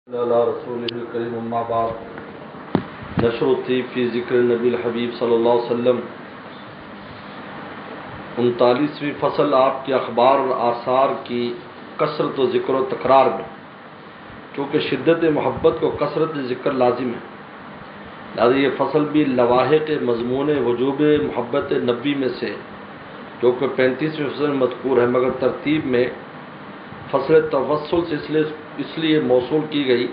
اللہ رسول الکریم اما بعد نشر الطیب فی ذکر نبی الحبیب صلی اللہ علیہ وسلم 39ویں فصل آپ کے اخبار اور آثار کی کثرت و ذکر و تکرار میں، چونکہ شدت محبت کو کثرت ذکر لازم ہے، لہذا یہ فصل بھی لواحق مضمون وجوب محبت نبی میں سے، جو کہ 35ویں فصل میں مذکور ہے، مگر ترتیب میں فصل توسل سے اس لیے موصول کی گئی،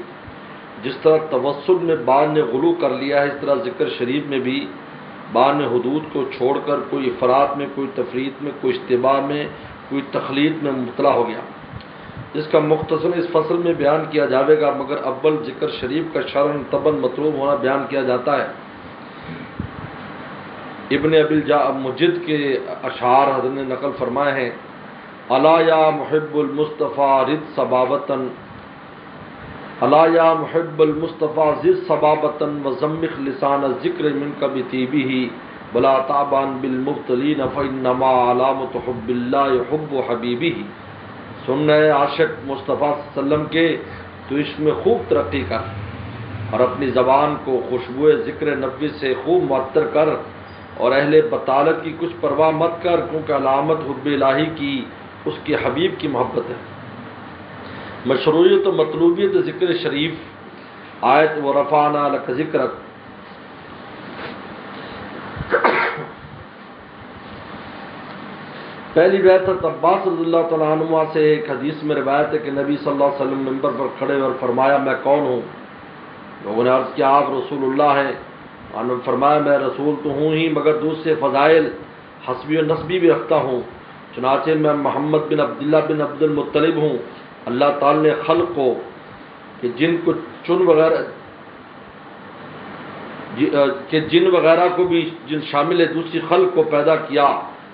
جس طرح توسل میں بعض نے غلو کر لیا ہے، اس طرح ذکر شریف میں بھی بعض نے حدود کو چھوڑ کر کوئی افراد میں، کوئی تفرید میں، کوئی اشتباہ میں، کوئی تخلید میں مبتلا ہو گیا، جس کا مختصر اس فصل میں بیان کیا جاوے گا، مگر اول ذکر شریف کا شرعاً طبعاً مطلوب ہونا بیان کیا جاتا ہے۔ ابن ابی مجد کے اشعار حضرت نے نقل فرمائے ہیں: الا یا محب المصطفیٰ رد صبابتن، الا یا محب المصطفیٰ زد صبابتن وزمخ لسان الذکر منک بطیبہ ولا تعبان بالمبتلین فانما علامۃ حب اللہ حب حبیبہ۔ سننے عاشق مصطفیٰ صلی اللہ علیہ وسلم کے تو اس میں خوب ترقی کر، اور اپنی زبان کو خوشبو ذکر نبوی سے خوب معطر کر، اور اہل بطالت کی کچھ پرواہ مت کر، کیونکہ علامت حب الہی کی اس کے حبیب کی محبت ہے۔ مشروعیت و مطلوبیت ذکر شریف، آیت و رفعنا لک ذکرک۔ پہلی بیعت عباس رضی اللہ تعالیٰ عنہ سے ایک حدیث میں روایت ہے کہ نبی صلی اللہ علیہ وسلم منبر پر کھڑے اور فرمایا: میں کون ہوں؟ لوگوں نے عرض کیا: آپ رسول اللہ ہیں۔ انہوں نے فرمایا: میں رسول تو ہوں ہی، مگر دوسرے فضائل حسبی و نسبی بھی رکھتا ہوں، چنانچہ میں محمد بن عبداللہ بن عبد المطلب ہوں۔ اللہ تعالی نے خلق کو کہ جن وغیرہ کو بھی جن شامل ہے دوسری خلق کو پیدا کیا،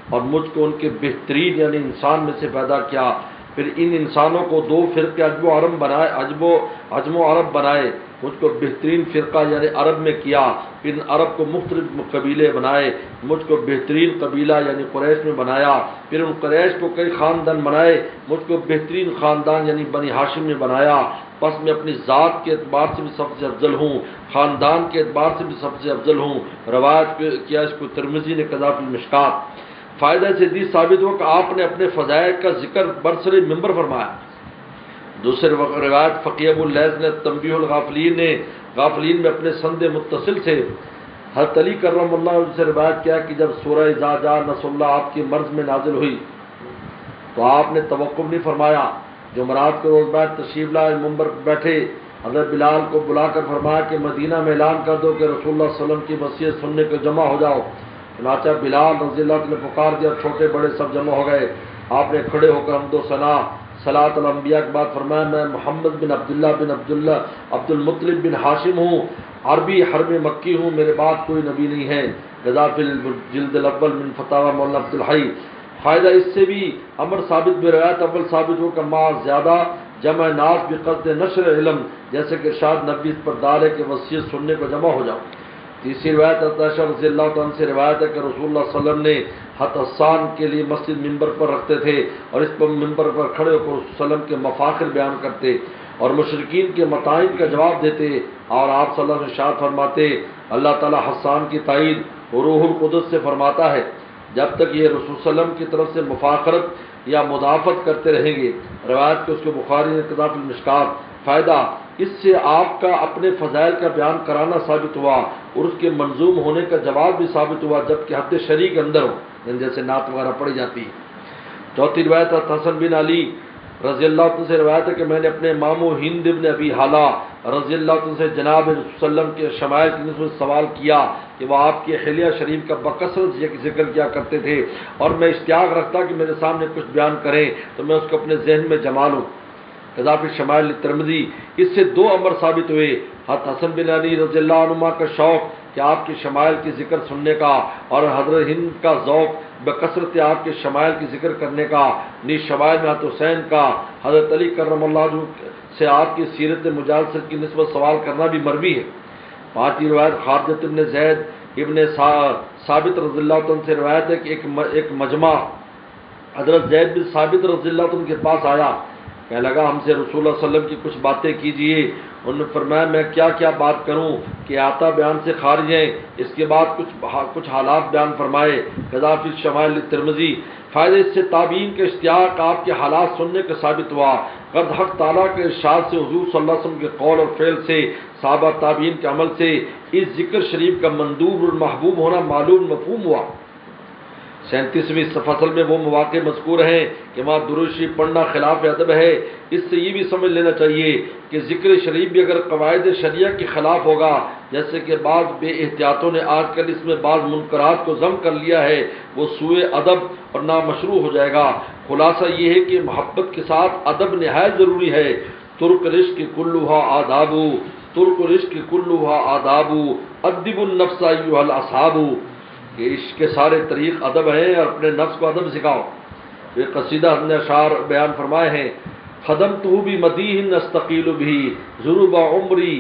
اور مجھ کو ان کے بہترین یعنی انسان میں سے پیدا کیا، پھر ان انسانوں کو دو فرقے عجم و عرب بنائے، مجھ کو بہترین فرقہ یعنی عرب میں کیا، پھر ان عرب کو مختلف قبیلے بنائے، مجھ کو بہترین قبیلہ یعنی قریش میں بنایا، پھر ان قریش کو کئی خاندان بنائے، مجھ کو بہترین خاندان یعنی بنی ہاشم میں بنایا۔ پس میں اپنی ذات کے اعتبار سے بھی سب سے افضل ہوں، خاندان کے اعتبار سے بھی سب سے افضل ہوں۔ روایت کیا اس کو ترمذی نے قضا فی المشکات۔ فائدہ سے حدیث ثابت ہو کہ آپ نے اپنے فضائل کا ذکر برسر منبر فرمایا۔ دوسرے روایت فقیہ ابو اللیث نے تنبیہ الغافلین نے غافلین میں اپنے سند متصل سے حضرت علی کرم اللہ عنہ سے روایت کیا کہ جب سورہ اذا جاء نصر اللہ آپ کی مرض میں نازل ہوئی تو آپ نے توقف نہیں فرمایا۔ جمعرات کو روز بعد تشریف لائے، منبر پر بیٹھے، حضرت بلال کو بلا کر فرمایا کہ مدینہ میں اعلان کر دو کہ رسول اللہ صلی اللہ علیہ وسلم کی وصیت سننے کو جمع ہو جاؤ۔ چنانچہ بلال رضی اللہ عنہ نے پکار دیا، چھوٹے بڑے سب جمع ہو گئے۔ آپ نے کھڑے ہو کر حمد و ثنا صلاۃ الانبیاء کے بعد فرمایا: میں محمد بن عبداللہ عبد المطلب بن ہاشم ہوں، عربی حرب مکی ہوں، میرے بعد کوئی نبی نہیں ہے۔ غزا فی الجلد الاول من فتاوی مولانا عبد الحی۔ فائدہ اس سے بھی امر ثابت بھی روایت اول ثابت ہو کہ ما زیادہ جمع ناس بقصد نشر علم، جیسے کہ ارشاد نبی پر دار ہے کہ وصیت سننے کو جمع ہو جاؤ۔ تیسری روایت عائشہ رضی اللہ عنہ سے روایت ہے کہ رسول اللہ صلی اللہ علیہ وسلم نے حضرت حسان کے لیے مسجد منبر پر رکھتے تھے، اور اس پر منبر پر کھڑے ہو کر رسول اللہ علیہ وسلم کے مفاخر بیان کرتے اور مشرکین کے مطائن کا جواب دیتے، اور آپ صلی اللہ علیہ وسلم ارشاد فرماتے: اللہ تعالی حسان کی تائید روح القدس سے فرماتا ہے، جب تک یہ رسول صلی اللہ علیہ وسلم کی طرف سے مفاخرت یا مدافعت کرتے رہیں گے۔ روایت کے اس کو بخاری نے قضا فی المشکات۔ فائدہ اس سے آپ کا اپنے فضائل کا بیان کرانا ثابت ہوا، اور اس کے منظوم ہونے کا جواب بھی ثابت ہوا، جبکہ حد شریع کے اندر ہو، جیسے نعت وغیرہ پڑھی جاتی ہے۔ چوتھی روایت حسن بن علی رضی اللہ عنہ سے روایت ہے کہ میں نے اپنے ماموں ہند بن ابی حالہ رضی اللہ عنہ سے جناب رسول صلی اللہ علیہ وسلم کے شمائل کی نسبت سوال کیا کہ وہ آپ کے حلیہ شریف کا بکثرت ذکر کیا کرتے تھے، اور میں اشتیاق رکھتا کہ میرے سامنے کچھ بیان کریں تو میں اس کو اپنے ذہن میں جما لوں۔ قضا فی شمائل ترمذی۔ اس سے دو امر ثابت ہوئے: حضرت حسن بن علی رضی اللہ عنہ کا شوق کہ آپ کے شمائل کی ذکر سننے کا، اور حضرت ہند کا ذوق بکثرت آپ کے شمائل کی ذکر کرنے کا۔ نیز شمائل میں حضرت حسین کا حضرت علی کرم اللہ وجہہ سے آپ کی سیرت مجالست کی نسبت سوال کرنا بھی مروی ہے۔ پانچویں روایت خارجۃ بن زید ابن ثابت رضی اللہ عنہ سے روایت ہے کہ ایک مجمع حضرت زید بن ثابت رضی اللہ عنہ کے پاس آیا کہنے لگا ہم سے رسول اللہ صلی اللہ علیہ وسلم کی کچھ باتیں کیجیے. انہوں نے فرمایا میں کیا کیا بات کروں کہ آتا بیان سے خارج ہیں. اس کے بعد کچھ حالات بیان فرمائے. قضا فی شمائل ترمذی. فائدے اس سے تابعین کے اشتیاق آپ کے حالات سننے کا ثابت ہوا. قد حق تعالیٰ کے ارشاد سے حضور صلی اللہ علیہ وسلم کے قول اور فعل سے صحابہ تابعین کے عمل سے اس ذکر شریف کا مندوب اور محبوب ہونا معلوم مفہوم ہوا. 37ویں فصل میں وہ مواقع مذکور ہیں کہ وہاں درود شریف پڑھنا خلاف ادب ہے. اس سے یہ بھی سمجھ لینا چاہیے کہ ذکر شریف بھی اگر قواعد شریعہ کے خلاف ہوگا، جیسے کہ بعض بے احتیاطوں نے آج کل اس میں بعض منکرات کو ضم کر لیا ہے، وہ سوء ادب اور نامشروع ہو جائے گا. خلاصہ یہ ہے کہ محبت کے ساتھ ادب نہایت ضروری ہے. ترک رشق کلھا آداب، ترک رشق کلھا آداب، ادب النفس ایھا الاصحاب. کہ عشق کے سارے طریق ادب ہیں اور اپنے نفس کو ادب سکھاؤ. یہ قصیدہ ہم نے اشعار بیان فرمائے ہیں. خدمتہ بمدیح نستقیل بھی ضروب عمری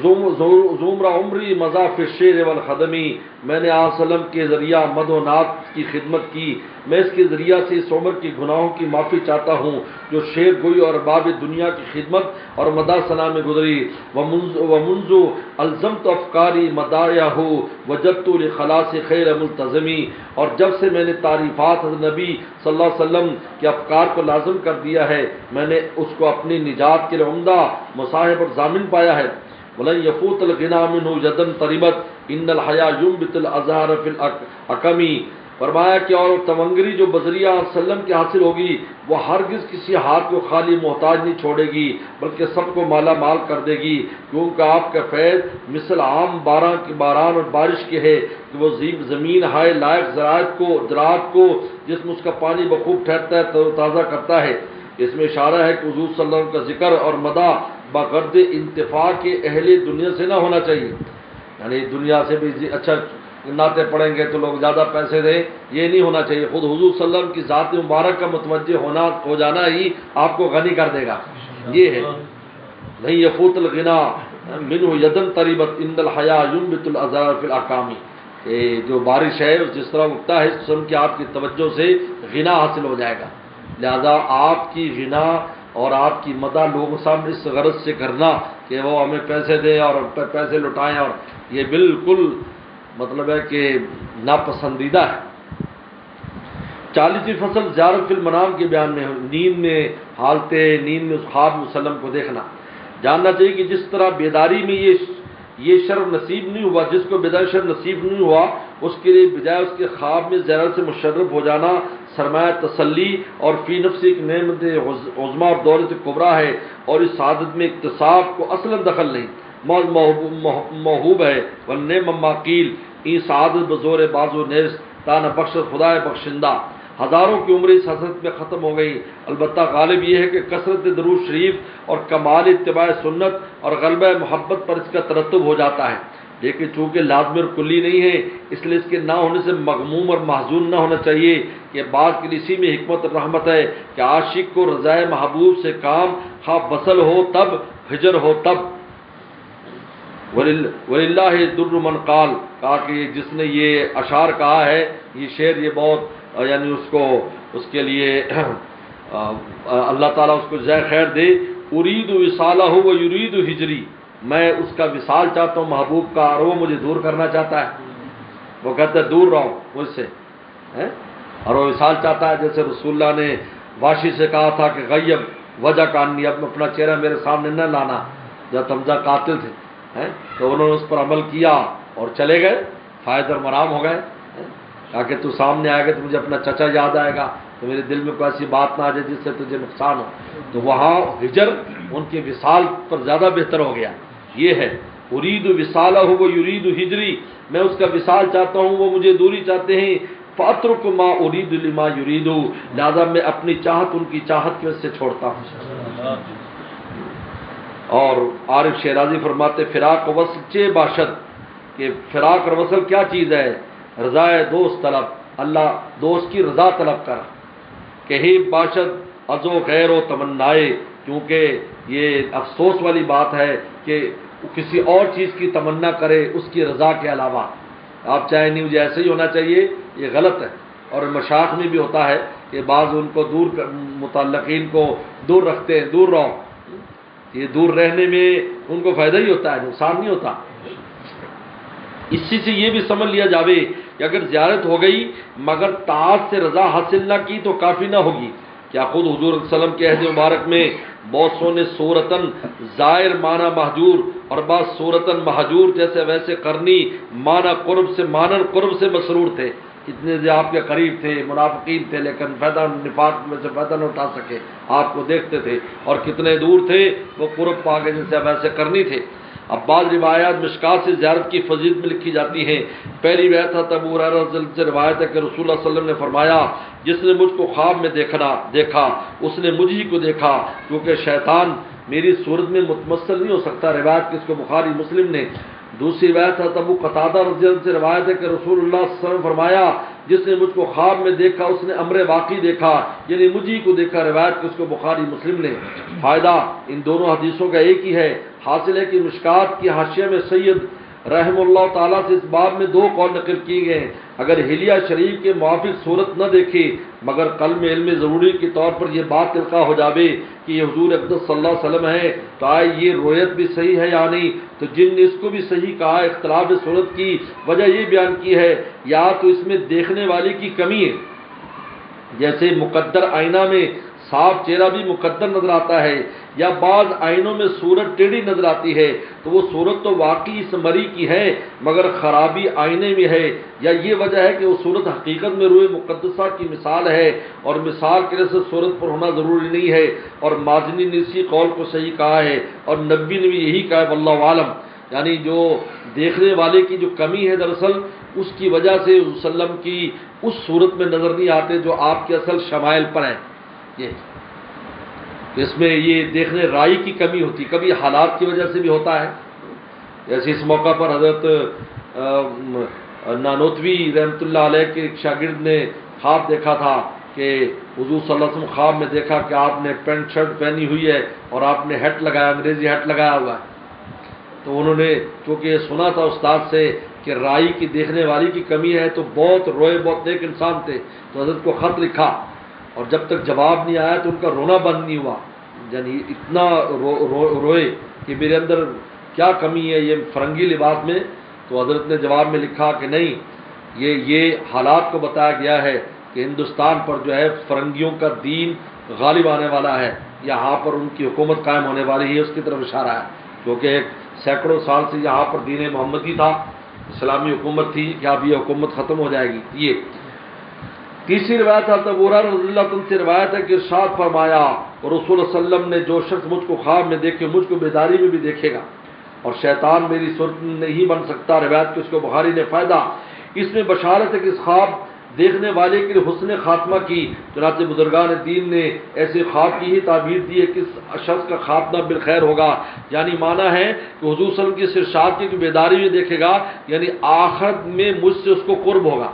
زمر عمری مضاف الشعر والخدمی. میں نے آپ وسلم کے ذریعہ مد و نعت کی خدمت کی، میں اس کے ذریعہ سے اس عمر کی گناہوں کی معافی چاہتا ہوں جو شعر گوئی اور ارباب دنیا کی خدمت اور مدح ثنا میں گزری. ومنذ الزمت افکاری مداحہ وجدت لخلاص خیر ملتزمی. اور جب سے میں نے تعریفات حضرت نبی صلی اللہ علیہ وسلم کے افکار کو لازم کر دیا ہے، میں نے اس کو اپنی نجات کے لیے عمدہ مصاحب اور ضامن پایا ہے. وَلَنْ يَفُوتَ الْغِنَى مِنْهُ يَدًا طَرِبَتْ إِنَّ الْحَيَاءَ يُنْبِتُ الْأَزْهَارَ فِي الْأَكَمِ. فرمایا کہ اور تمنگری جو بذریعہ وسلم کی حاصل ہوگی وہ ہرگز کسی ہاتھ کو خالی محتاج نہیں چھوڑے گی بلکہ سب کو مالا مال کر دے گی. کیونکہ آپ کا فیض مثل عام باران اور بارش کے ہے کہ وہ زمین ہائے لائق زراعت کو جس میں اس کا پانی بخوب ٹھہرتا ہے تازہ کرتا ہے. اس میں اشارہ ہے کہ حضور صلی اللہ علیہ وسلم کا ذکر اور مدح بغرض انتفاع کے اہل دنیا سے نہ ہونا چاہیے. یعنی دنیا سے بھی اچھا نعتیں پڑھیں گے تو لوگ زیادہ پیسے دیں، یہ نہیں ہونا چاہیے. خود حضور صلی اللہ علیہ وسلم کی ذات مبارک کا متوجہ ہو جانا ہی آپ کو غنی کر دے گا. یہ ہے نہیں یفوت الغنا منہ یدن طریبت ان الحیا ينبت الازار فی الاکامی. کہ جو بارش ہے جس طرح اگتا ہے اس قسم کی آپ کی توجہ سے غنا حاصل ہو جائے گا. لہذا آپ کی غنا اور آپ کی مدح لوگوں سامنے اس غرض سے کرنا کہ وہ ہمیں پیسے دیں اور پیسے لٹائیں، اور یہ بالکل مطلب ہے کہ ناپسندیدہ ہے. 40ویں فصل زیارت فی المنام کے بیان میں نیند میں نیند میں اس خواب وسلم کو دیکھنا. جاننا چاہیے کہ جس طرح بیداری میں یہ شرف نصیب نہیں ہوا، جس کو بیداری شرف نصیب نہیں ہوا اس کے لیے بجائے اس کے خواب میں زیارت سے مشرف ہو جانا سرمایہ تسلی اور فی نفسی ایک نعمت عظمیٰ اور دولت کبریٰ ہے. اور اس سعادت میں اکتساب کو اصلا دخل نہیں، محبوب ہے. والنعم ما قیل این سعادت بزور بازو نیز تانا بخش خدائے بخشندہ. ہزاروں کی عمر اس حسرت میں ختم ہو گئی. البتہ غالب یہ ہے کہ کثرت درود شریف اور کمال اتباع سنت اور غلبہ محبت پر اس کا ترتب ہو جاتا ہے. لیکن چونکہ لازمی اور کلی نہیں ہے اس لیے اس کے نہ ہونے سے مغموم اور محزون نہ ہونا چاہیے. کہ بعض کے اسی میں حکمت اور رحمت ہے کہ عاشق کو رضائے محبوب سے کام، خواہ وصل ہو تب ہجر ہو تب. وَلِلَّهِ دُرُّ مَنْ قَالَ. کہا کہ جس نے یہ اشعار کہا ہے، یہ شعر، یہ بہت یعنی اس کے لیے اللہ تعالیٰ اس کو جزائے خیر دے. ارید وصالہ و یرید ہجری. میں اس کا وصال چاہتا ہوں محبوب کا اور وہ مجھے دور کرنا چاہتا ہے. وہ کہتا ہے دور رہو مجھ سے، اور وہ وصال چاہتا ہے. جیسے رسول اللہ نے واشی سے کہا تھا کہ غیب وجہ کانی، اب اپنا چہرہ میرے سامنے نہ لانا، جب حمزہ قاتل تھے تو انہوں نے اس پر عمل کیا اور چلے گئے، فائد اور مرام ہو گئے. کہا کہ تو سامنے آئے گا تو مجھے اپنا چچا یاد آئے گا، تو میرے دل میں کوئی ایسی بات نہ آ جائے جس سے تجھے نقصان ہو. تو وہاں ہجر ان کے وصال پر زیادہ بہتر ہو گیا. یہ ہے ارید وصالہ و یرید ہجری. میں اس کا وصال چاہتا ہوں، وہ مجھے دوری چاہتے ہیں. فاترک ما ارید لما یرید. لہذا میں اپنی چاہت ان کی چاہت کی وجہ سے چھوڑتا ہوں. اور عارف شیرازی فرماتے فراق و وصل چے باشد. کہ فراق اور وصل کیا چیز ہے؟ رضائے دوست طلب، اللہ دوست کی رضا طلب کر. کہ ہی باشد ازو غیر و تمنائے. کیونکہ یہ افسوس والی بات ہے کہ کسی اور چیز کی تمنا کرے اس کی رضا کے علاوہ. آپ چاہیں نہیں مجھے ایسے ہی ہونا چاہیے، یہ غلط ہے. اور مشاخ میں بھی ہوتا ہے کہ بعض ان کو دور متعلقین کو دور رکھتے ہیں، دور رہو، یہ دور رہنے میں ان کو فائدہ ہی ہوتا ہے، نقصان نہیں ہوتا۔ اسی سے یہ بھی سمجھ لیا جاوے کہ اگر زیارت ہو گئی مگر طاعت سے رضا حاصل نہ کی تو کافی نہ ہوگی۔ کیا خود حضور صلی اللہ علیہ وسلم کے عہد مبارک میں بہت سو نے صورتاً زائر معنی محجور اور بعض صورتاً محجور جیسے ویسے کرنی معنی قرب سے مسرور تھے، اتنے سے آپ کے قریب تھے، منافقین تھے لیکن فائدہ نفاق میں سے فائدہ نہ اٹھا سکے، آپ کو دیکھتے تھے، اور کتنے دور تھے وہ قرب پا کے جیسے ویسے کرنی تھے۔ اب بعض روایات مشکات سے زیارت کی فضیلت میں لکھی جاتی ہیں۔ پہلی روایت ابو ہریرہ رضی اللہ عنہ سے روایت ہے کہ رسول اللہ صلی اللہ علیہ وسلم نے فرمایا، جس نے مجھ کو خواب میں دیکھا اس نے مجھ ہی کو دیکھا، کیونکہ شیطان میری صورت میں متمثل نہیں ہو سکتا۔ روایت کس کو؟ بخاری مسلم نے۔ دوسری روایت ابو قتادہ رضی اللہ عنہ سے روایت ہے کہ رسول اللہ صلی اللہ علیہ وسلم نے فرمایا، جس نے مجھ کو خواب میں دیکھا اس نے امر واقعی دیکھا، یعنی مجھے کو دیکھا۔ روایت کس کو؟ بخاری مسلم نے۔ فائدہ ان دونوں حدیثوں کا ایک ہی ہے، حاصل ہے کہ مشکات کی حاشیہ میں سید رحم اللہ تعالیٰ سے اس باب میں دو قول نقل کیے گئے ہیں۔ اگر حلیہ شریف کے موافق صورت نہ دیکھے مگر قلب میں علم ضروری کے طور پر یہ بات القاء ہو جاوے کہ یہ حضور اقدس صلی اللہ علیہ وسلم ہے، تو آئے یہ رویت بھی صحیح ہے یا نہیں؟ تو جن نے اس کو بھی صحیح کہا، اختلاف صورت کی وجہ یہ بیان کی ہے یا تو اس میں دیکھنے والے کی کمی ہے، جیسے مقدر آئینہ میں صاف چہرہ بھی مقدر نظر آتا ہے، یا بعض آئینوں میں صورت ٹیڑھی نظر آتی ہے تو وہ صورت تو واقعی اس مری کی ہے مگر خرابی آئینے میں ہے، یا یہ وجہ ہے کہ وہ صورت حقیقت میں روح مقدسہ کی مثال ہے اور مثال کے جیسے صورت پر ہونا ضروری نہیں ہے۔ اور مازنی نے اسی قول کو صحیح کہا ہے اور نبی نے بھی یہی کہا ہے، واللہ عالم، یعنی جو دیکھنے والے کی جو کمی ہے دراصل اس کی وجہ سے حضور صلی اللہ علیہ وسلم کی اس صورت میں نظر نہیں آتے جو آپ کے اصل شمائل پر ہیں۔ یہ اس میں یہ دیکھنے رائی کی کمی ہوتی، کبھی حالات کی وجہ سے بھی ہوتا ہے، جیسے اس موقع پر حضرت نانوتوی رحمۃ اللہ علیہ کے ایک شاگرد نے خواب دیکھا تھا کہ حضور صلی اللہ علیہ وسلم خواب میں دیکھا کہ آپ نے پینٹ شرٹ پہنی ہوئی ہے اور آپ نے ہیٹ لگایا، انگریزی ہیٹ لگایا ہوا ہے۔ تو انہوں نے چونکہ یہ سنا تھا استاد سے کہ رائی کی دیکھنے والی کی کمی ہے، تو بہت روئے، بہت نیک انسان تھے، تو حضرت کو خط لکھا اور جب تک جواب نہیں آیا تو ان کا رونا بند نہیں ہوا، یعنی اتنا روئے کہ میرے اندر کیا کمی ہے یہ فرنگی لباس میں۔ تو حضرت نے جواب میں لکھا کہ نہیں، یہ حالات کو بتایا گیا ہے کہ ہندوستان پر جو ہے فرنگیوں کا دین غالب آنے والا ہے، یہاں پر ان کی حکومت قائم ہونے والی ہے، اس کی طرف اشارہ ہے، کیونکہ ایک سینکڑوں سال سے یہاں پر دین محمدی تھا، اسلامی حکومت تھی، کہ اب یہ حکومت ختم ہو جائے گی۔ یہ تیسری روایت حضرت ابو ہریرہ رضی اللہ عنہ سے روایت ہے کہ ارشاد فرمایا، اور رسول اللہ صلی اللہ علیہ وسلم نے، جو شخص مجھ کو خواب میں دیکھے مجھ کو بیداری میں بھی دیکھے گا، اور شیطان میری صورت نہیں بن سکتا۔ روایت کہ اس کو بخاری نے فائدہ اس میں بشارت ہے کہ اس خواب دیکھنے والے کے لیے حسن خاتمہ کی، چنانچہ بزرگان دین نے ایسے خواب کی ہی تعبیر دی ہے کہ اس شخص کا خاتمہ بالخیر ہوگا، یعنی معنی ہے کہ حضور صلی اللہ علیہ وسلم کی اس ارشاد کی کہ بیداری میں دیکھے گا، یعنی آخرت میں مجھ سے اس کو قرب ہوگا۔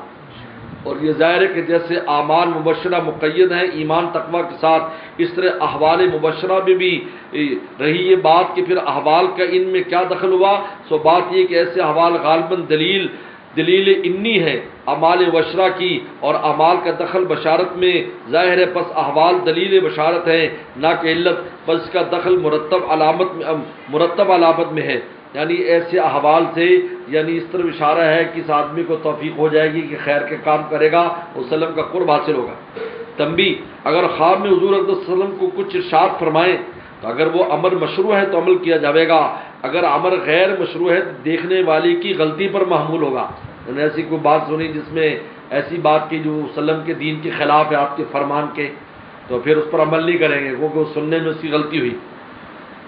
اور یہ ظاہر ہے کہ جیسے اعمال مبشرہ مقید ہیں ایمان تقویٰ کے ساتھ، اس طرح احوال مبشرہ میں بھی رہی یہ بات کہ پھر احوال کا ان میں کیا دخل ہوا۔ سو بات یہ کہ ایسے احوال غالباً دلیل انی ہے اعمال مبشرہ کی، اور اعمال کا دخل بشارت میں ظاہر ہے، پس احوال دلیل بشارت ہے نہ کہ علت، پس اس کا دخل مرتب علامت میں ہے، یعنی ایسے احوال سے، یعنی اس طرح اشارہ ہے کہ اس آدمی کو توفیق ہو جائے گی کہ خیر کے کام کرے گا، وسلم کا قرب حاصل ہوگا۔ تنبیہ، اگر خواب میں حضور صلی اللہ علیہ وسلم کو کچھ ارشاد فرمائیں تو اگر وہ امر مشروع ہے تو عمل کیا جائے گا، اگر امر غیر مشروع ہے تو دیکھنے والے کی غلطی پر محمول ہوگا۔ یعنی ایسی کوئی بات سنی جس میں ایسی بات کی جو وسلم کے دین کے خلاف ہے، آپ کے فرمان کے، تو پھر اس پر عمل نہیں کریں گے کیونکہ وہ سننے میں اس کی غلطی ہوئی۔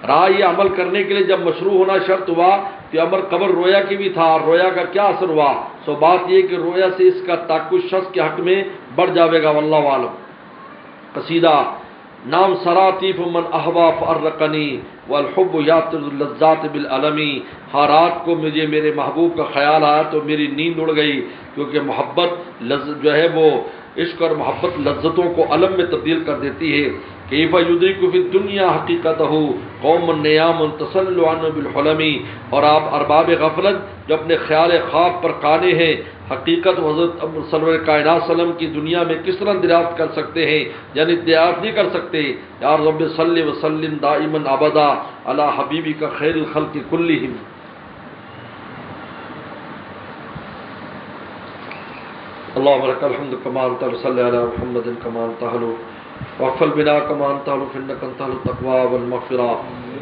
رہا یہ عمل کرنے کے لیے جب مشروع ہونا شرط ہوا کہ امر قبل رویا کی بھی تھا، اور رویا کا کیا اثر ہوا؟ سو بات یہ کہ رویا سے اس کا تعلق شخص کے حق میں بڑھ جاوے گا، واللہ عالم۔ قصیدہ نام سراتیف من احوا فرقنی والحب یاتر اللذات بالعلمی، ہر رات کو مجھے میرے محبوب کا خیال آیا تو میری نیند اڑ گئی، کیونکہ محبت جو ہے وہ عشق اور محبت لذتوں کو علم میں تبدیل کر دیتی ہے۔ کیف یدرک فی الدنیا حقیقتہ قوم نیام تسلوا عنہ بالحلم، اور آپ ارباب غفلت جو اپنے خیال خواب پر قانے ہیں حقیقت حضرت سرور کائنات وسلم کی دنیا میں کس طرح دریافت کر سکتے ہیں، یعنی دریافت نہیں کر سکتے۔ یا رب صلی وسلم دائما ابدا علی حبیبک خیر الخلق کلہم۔ اللهم لك الحمد كما انت صلی علی محمد كما انت اهل واغفر بنا كما انت اهل فانك انت اهل التقوى والمغفرة۔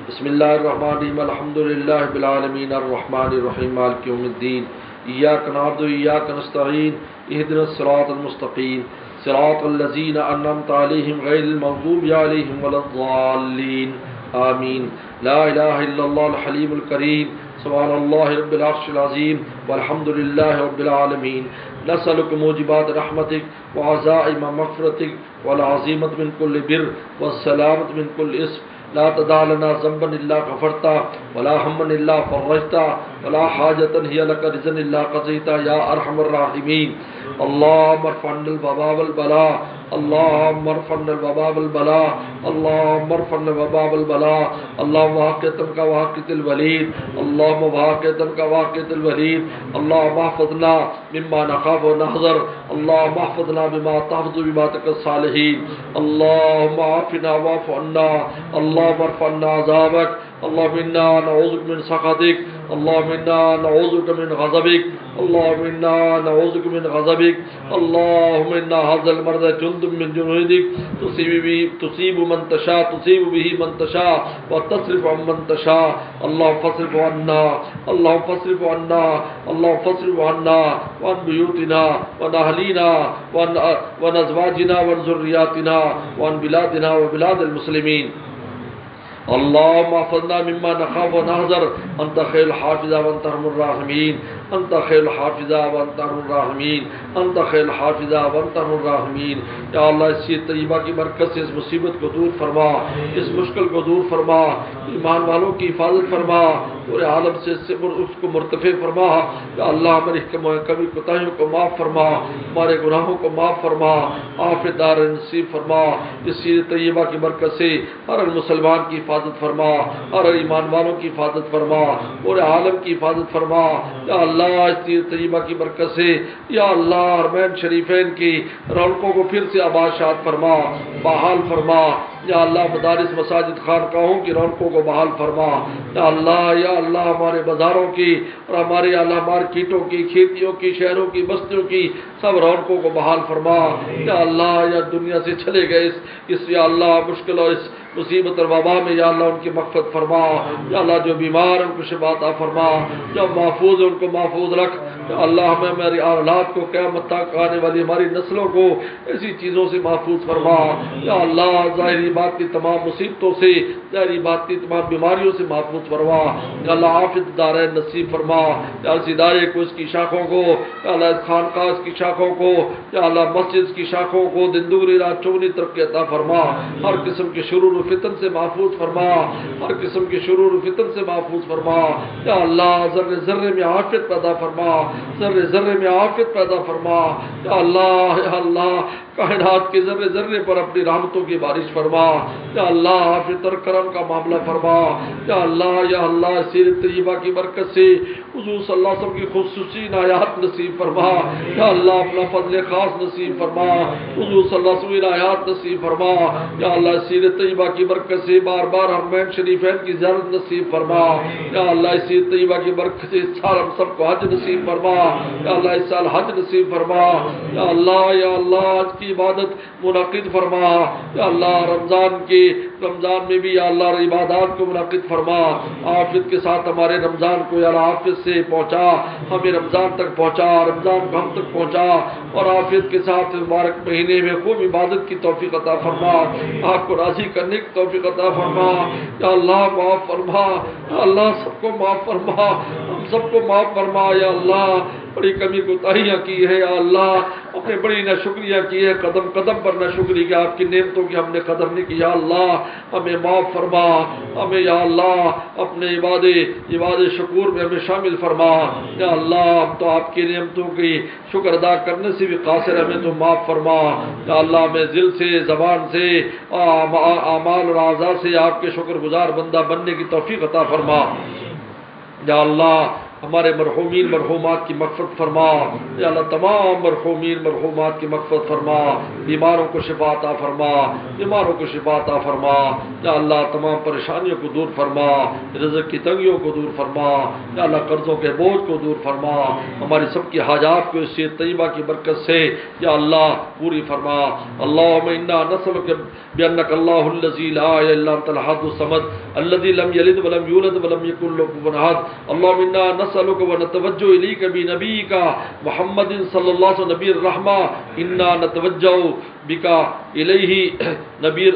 بسم الله الرحمن الرحيم، الحمد لله رب العالمين الرحمن الرحيم مالك يوم الدين، إياك نعبد وإياك نستعين، اهدنا الصراط المستقيم صراط الذين أنعمت عليهم غير المغضوب عليهم ولا الضالين آمين۔ لا إله إلا الله الحليم الكريم، سبحان الله رب العرش العظيم والحمد لله رب العالمين۔ نسألك موجبات رحمتك وعزائم مغفرتك والعظيمة من كل بر والسلامة من كل اسم، لا تدع لنا ذنبا إلا غفرته ولا هما إلا فرجته ولا حاجة هي لك رضا إلا قضيتها يا أرحم الراحمين۔ اللهم ارفع عنا الوباء والبلاء، اللهم ارفع عنا الوباء والبلاء، اللهم ارفع عنا الوباء والبلاء، اللهم واقعتم كواقعة الوليد، اللهم واقعتم كواقعة الوليد، اللهم احفظنا مما نخاف ونحذر، اللهم احفظنا بما تحفظ بما الصالحين، اللهم عافنا واعف عنا، اللهم ارفع عنا عذابك، اللهم انا نعوذ بك من سخطك، اللهم انا نعوذ بك من غضبك، اللهم انا نعوذ بك من غضبك، اللهم انا هذا المرض جند من جنودك تصيب من تشاء، تصيب به من تشاء وتصرف عن من تشاء، اللهم فاصرف عنا، اللهم فاصرف عنا، اللهم فاصرف عنا وعن بيوتنا وعن اهلينا وعن ازواجنا وعن ذرياتنا وعن بلادنا وبلاد المسلمين، اللهم احفظنا مما نخاف ونحذر، انت خير الحافظ وانت ارحم الراحمين، انت خير الحافظ وانت ارحم الراحمين، انت خير الحافظ وانت ارحم الراحمين۔ یا اللہ اس چیز طیبہ کی برکت سے اس مصیبت کو دور فرما، اس مشکل کو دور فرما، ایمان والوں کی حفاظت فرما، پورے عالم سے اس کو مرتفع فرما۔ یا اللہ ہماری کمی کوتاہیوں کو معاف فرما، ہمارے گناہوں کو معاف فرما، عافیت دار نصیب فرما۔ اس چیز طیبہ کی برکت سے ہر مسلمان کی حفاظت فرما، ہر ایمان والوں کی حفاظت فرما، پورے عالم کی حفاظت فرما۔ یا اللہ اس چیز طیبہ کی برکت سے یا اللہ حرمین شریفین کی رونقوں کو پھر سے آباد شاد فرما، بحال فرما۔ یا اللہ مدارس مساجد خانقاہوں کی رونقوں کو بحال فرما۔ یا اللہ ہمارے بازاروں کی اور ہمارے اللہ مارکیٹوں کی، کھیتیوں کی، شہروں کی، بستیوں کی سب رونقوں کو بحال فرما۔ یا اللہ یا دنیا سے چلے گئے اس یا اللہ مشکل اور اس مصیبت اور وبا میں یا اللہ ان کی مغفرت فرما۔ یا اللہ جو بیمار ہیں ان کو شفا عطا فرما، جو محفوظ ہیں ان کو محفوظ رکھ۔ یا اللہ ہمیں ہماری اولاد کو قیامت تک آنے والی ہماری نسلوں کو ایسی چیزوں سے محفوظ فرما۔ یا اللہ ظاہری بات کی تمام مصیبتوں سے، ظاہری بات کی تمام بیماریوں سے محفوظ فرما۔ یا اللہ عافیت دارین نصیب فرما۔ یا اس ادارے کو، اس کی شاخوں کو، یا اللہ اس خانقاہ کی شاخوں کو، یا اللہ مسجد کی شاخوں کو دن دگنی رات چگنی ترقی عطا فرما۔ ہر قسم کے شرور و فتن سے محفوظ فرما، ہر قسم کے شرور و فتن سے محفوظ فرما۔ یا اللہ ذرے ذرے میں عافیت پیدا فرما، ذرے ذرے میں عافیت پیدا فرما۔ یا اللہ کائنات کے ذرے ذرے پر اپنی رحمتوں کی بارش فرما۔ یا اللہ عافیت اور کرم کا معاملہ فرما۔ یا اللہ سیرت طیبہ کی برکت سے حضور صلی اللہ علیہ وسلم کی خصوصی عنایات نصیب فرما۔ یا اللہ اپنا فضل خاص نصیب فرما، حضور صلی اللہ علیہ وسلم عنایات نصیب فرما۔ یا اللہ سیرت طیبہ کی برکت سے بار بار حرمین شریفین کی زیارت نصیب فرما۔ یا اللہ سیرت طیبہ کی برکت سے اس سال ہم سب کو حج نصیب فرما۔ یا اللہ اس سال حج نصیب فرما۔ یا اللہ آج کی عبادت منعقد فرما۔ یا اللہ رمضان میں بھی یا اللہ عبادات کو منعقد فرما۔ عافیت کے ساتھ ہمارے رمضان کو یا اللہ عافیت سے پہنچا، ہمیں رمضان تک پہنچا، رمضان کو ہم تک پہنچا، اور عافیت کے ساتھ مبارک مہینے میں خوب عبادت کی توفیق عطا فرما، آپ کو راضی کرنے کی توفیق عطا فرما۔ یا اللہ معاف فرما، یا اللہ سب کو معاف فرما، ہم سب کو معاف فرما۔ یا اللہ بڑی کمی کوتاہیاں کی ہے یا اللہ، ہم نے بڑی ناشکریاں کی ہے، قدم قدم پر ناشکری کی، آپ کی نعمتوں کی ہم نے قدر نہیں کی، یا اللہ ہمیں معاف فرما، ہمیں یا اللہ اپنے عباد شکور میں ہمیں شامل فرما، یا اللہ ہم تو آپ کی نعمتوں کی شکر ادا کرنے سے بھی قاصر، ہمیں تو معاف فرما، یا اللہ ہمیں دل سے، زبان سے، اعمال اور اعضاء سے آپ کے شکر گزار بندہ بننے کی توفیق عطا فرما، یا اللہ ہمارے مرحومین مرحومات کی مغفرت فرما، یا اللہ تمام مرحومین مرحومات کی مغفرت فرما، بیماروں کو شفا عطا فرما، بیماروں کو شفا عطا فرما، یا اللہ تمام پریشانیوں کو دور فرما، رزق کی تنگیوں کو دور فرما، یا اللہ قرضوں کے بوجھ کو دور فرما، ہماری سب کی حاجات کو اس طیبہ کی برکت سے یا اللہ پوری فرما۔ اللہم انا نسألک بأنک اللہ الذی لا الہ الا انت الاحد الصمد الذی لم یلد ولم یولد ولم یکن له کفوا احد، اللہم انا نسألک ونتوجہ الیک بنبیک محمد صلی اللہ علیہ وسلم نبی الرحمہ، انا نتوجہ بک الیہ نبی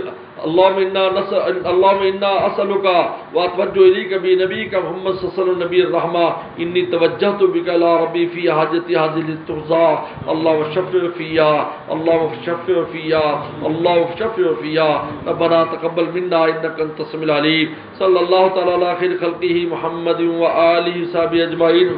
اللهم انا اسالك واتوجه اليك بنبيك محمد صلى الله عليه وسلم نبي الرحمه، اني توجهت بك الى ربي في حاجتي هذه للتقضى، اللهم اشفع فيا، اللهم اشفع فيا، اللهم اشفع فيا، ربنا تقبل منا انك انت السميع العليم، صلى الله تعالى على خير خلقه محمد وآله وصحبه اجمعين۔